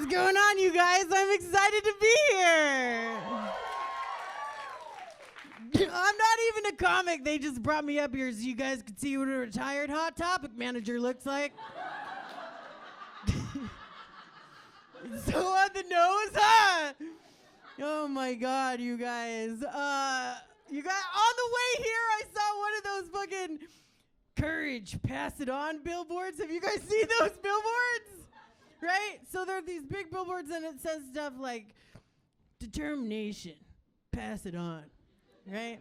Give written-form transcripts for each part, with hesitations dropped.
What's going on, you guys? I'm excited to be here. I'm not even a comic. They just brought me up here so you guys could see what a retired Hot Topic manager looks like. So on the nose, huh? Oh my God, you guys. On the way here, I saw one of those fucking Courage, Pass It On billboards. Have you guys seen those billboards? Right? So there are these big billboards and it says stuff like, determination, pass it on. Right?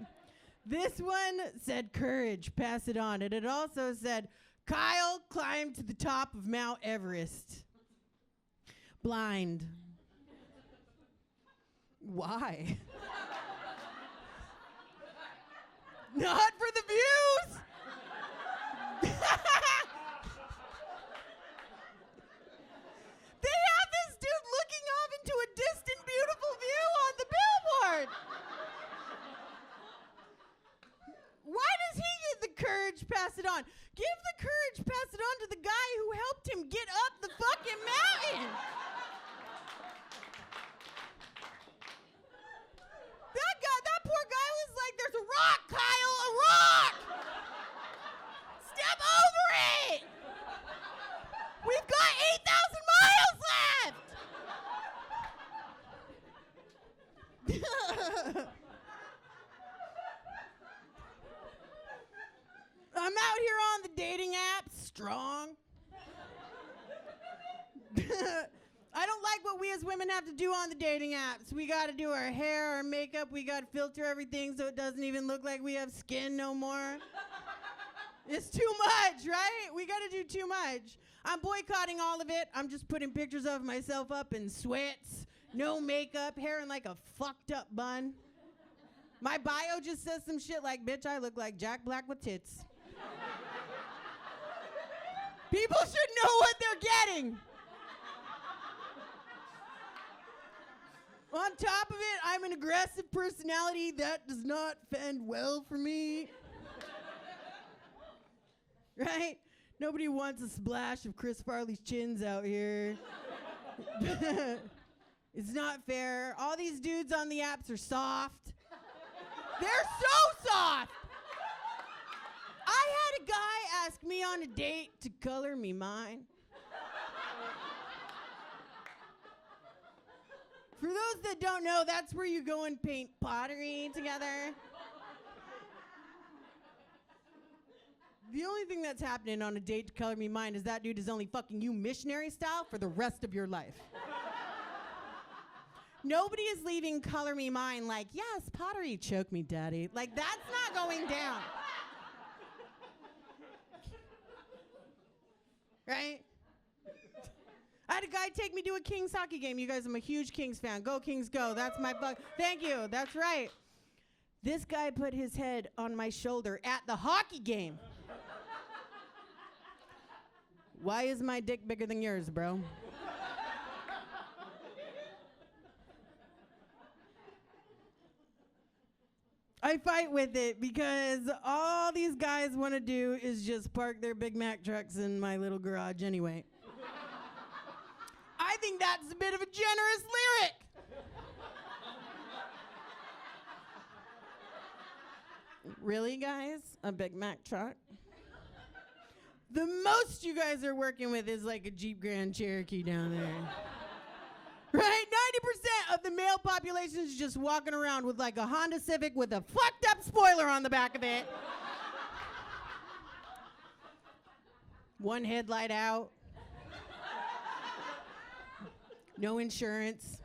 This one said courage, pass it on. And it also said, Kyle climbed to the top of Mount Everest. Blind. Why? Not for the views! They have this dude looking off into a distant, beautiful view on the billboard. Why does he get the courage, pass it on? Give the courage, pass it on to the guy who helped him get up the fucking mountain. That poor guy was like, there's a rock, Kyle, a rock. Step over it. We've got 8,000 miles left. I'm out here on the dating apps, strong. I don't like what we as women have to do on the dating apps. We got to do our hair, our makeup. We got to filter everything so it doesn't even look like we have skin no more. It's too much, right? We got to do too much. I'm boycotting all of it. I'm just putting pictures of myself up in sweats, no makeup, hair in like a fucked up bun. My bio just says some shit like, bitch, I look like Jack Black with tits. People should know what they're getting. On top of it, I'm an aggressive personality. That does not fend well for me. Right? Nobody wants a splash of Chris Farley's chins out here. It's not fair. All these dudes on the apps are soft. They're so soft. I had a guy ask me on a date to color me mine. For those that don't know, that's where you go and paint pottery together. The only thing that's happening on a date to color me mine is that dude is only fucking you missionary style for the rest of your life. Nobody is leaving color me mine like, yes, pottery, choke me, daddy. Like, that's not going down. Right? I had a guy take me to a Kings hockey game. You guys, I'm a huge Kings fan. Go Kings, go. That's my fuck. Thank you. That's right. This guy put his head on my shoulder at the hockey game. Why is my dick bigger than yours, bro? I fight with it because all these guys want to do is just park their Big Mac trucks in my little garage anyway. I think that's a bit of a generous lyric. Really, guys? A Big Mac truck? The most you guys are working with is like a Jeep Grand Cherokee down there. Right? 90% of the male population is just walking around with like a Honda Civic with a fucked up spoiler on the back of it. One headlight out. No insurance.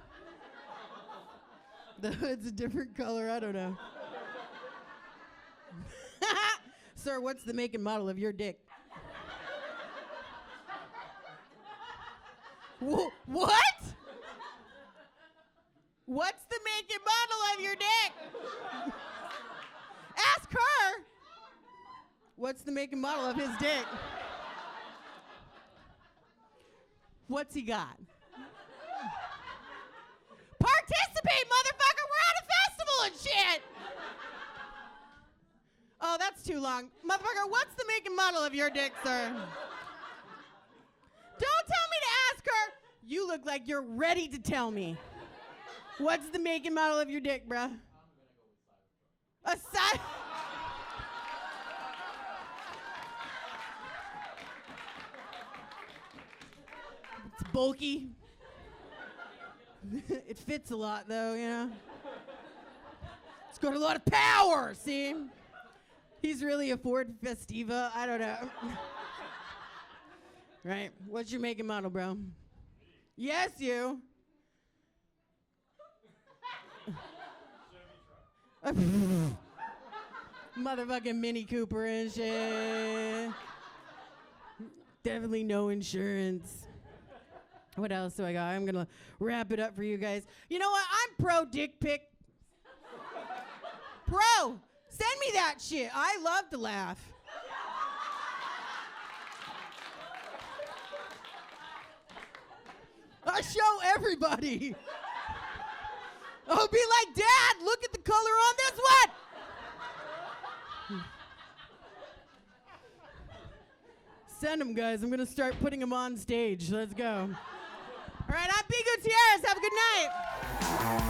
The hood's a different color. I don't know. Sir, what's the make and model of your dick? What? What's the make and model of your dick? Ask her. What's the make and model of his dick? What's he got? Participate, motherfucker! We're at a festival and shit! Oh, that's too long. Motherfucker, what's the make and model of your dick, sir? Don't tell me to ask her. You look like you're ready to tell me. What's the make and model of your dick, bruh? A side. It's bulky. It fits a lot, though, you know? It's got a lot of power, see? He's really a Ford Festiva. I don't know. Right. What's your make and model, bro? Yes, you. Motherfucking Mini Cooper and shit. Definitely no insurance. What else do I got? I'm gonna wrap it up for you guys. You know what? I'm pro dick pic. Bro, send me that shit. I love to laugh. I show everybody. I'll be like, Dad, look at the color on this one. Send them, guys. I'm going to start putting them on stage. Let's go. All right, I'm B. Gutierrez. Have a good night.